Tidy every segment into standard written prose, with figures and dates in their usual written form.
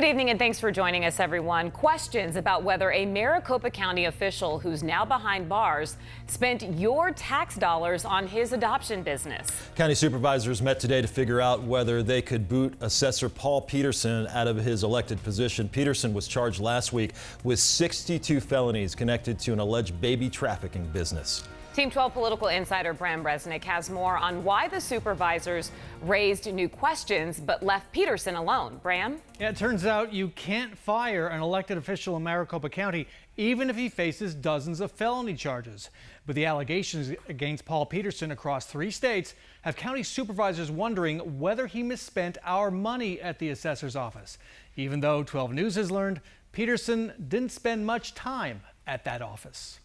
Good evening and thanks for joining us, everyone. Questions about whether a Maricopa County official who's now behind bars spent your tax dollars on his adoption business. County supervisors met today to figure out whether they could boot Assessor Paul Petersen out of his elected position. Petersen was charged last week with 62 felonies connected to an alleged baby trafficking business. Team 12 political insider Bram Resnick has more on why the supervisors raised new questions but left Petersen alone. Bram? Yeah, it turns out you can't fire an elected official in Maricopa County even if he faces dozens of felony charges. But the allegations against Paul Petersen across 3 states have county supervisors wondering whether he misspent our money at the assessor's office. Even though 12 News has learned Petersen didn't spend much time at that office.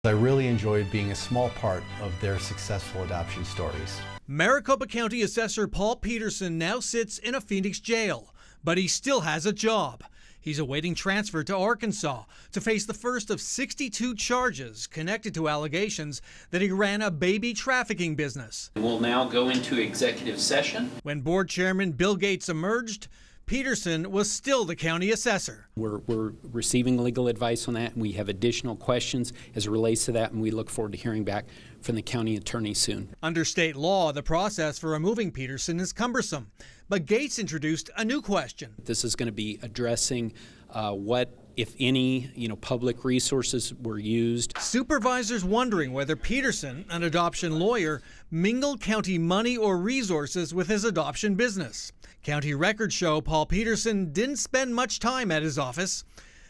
I really enjoyed being a small part of their successful adoption stories. Maricopa County Assessor Paul Petersen now sits in a Phoenix jail, but he still has a job. He's awaiting transfer to Arkansas to face the first of 62 charges connected to allegations that he ran a baby trafficking business. We'll now go into executive session. When board chairman Bill Gates emerged, Petersen was still the county assessor. We're receiving legal advice on that, and we have additional questions as it relates to that, and we look forward to hearing back from the county attorney soon. Under state law, the process for removing Petersen is cumbersome, but Gates introduced a new question. This is going to be addressing what, if any, public resources were used. Supervisors wondering whether Petersen, an adoption lawyer, mingled county money or resources with his adoption business. County records show Paul Petersen didn't spend much time at his office.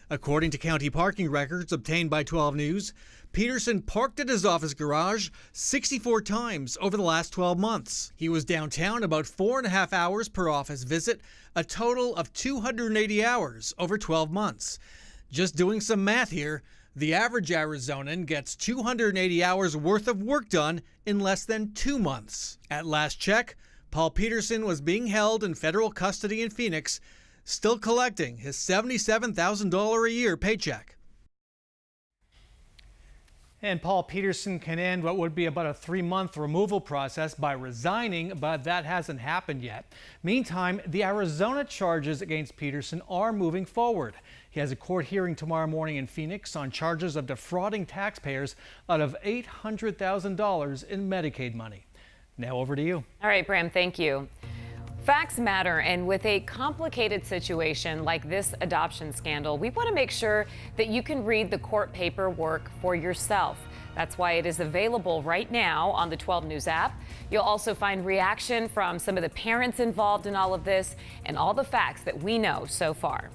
According to county parking records obtained by 12 News, Petersen parked at his office garage 64 times over the last 12 months. He was downtown about 4.5 hours per office visit, a total of 280 hours over 12 months. Just doing some math here, the average Arizonan gets 280 hours worth of work done in less than 2 months. At last check, Paul Petersen was being held in federal custody in Phoenix, still collecting his $77,000 a year paycheck. And Paul Petersen can end what would be about a 3-month removal process by resigning, but that hasn't happened yet. Meantime, the Arizona charges against Petersen are moving forward. He has a court hearing tomorrow morning in Phoenix on charges of defrauding taxpayers out of $800,000 in Medicaid money. Now over to you. All right, Bram, thank you. Facts matter, and with a complicated situation like this adoption scandal, we want to make sure that you can read the court paperwork for yourself. That's why it is available right now on the 12 News app. You'll also find reaction from some of the parents involved in all of this and all the facts that we know so far.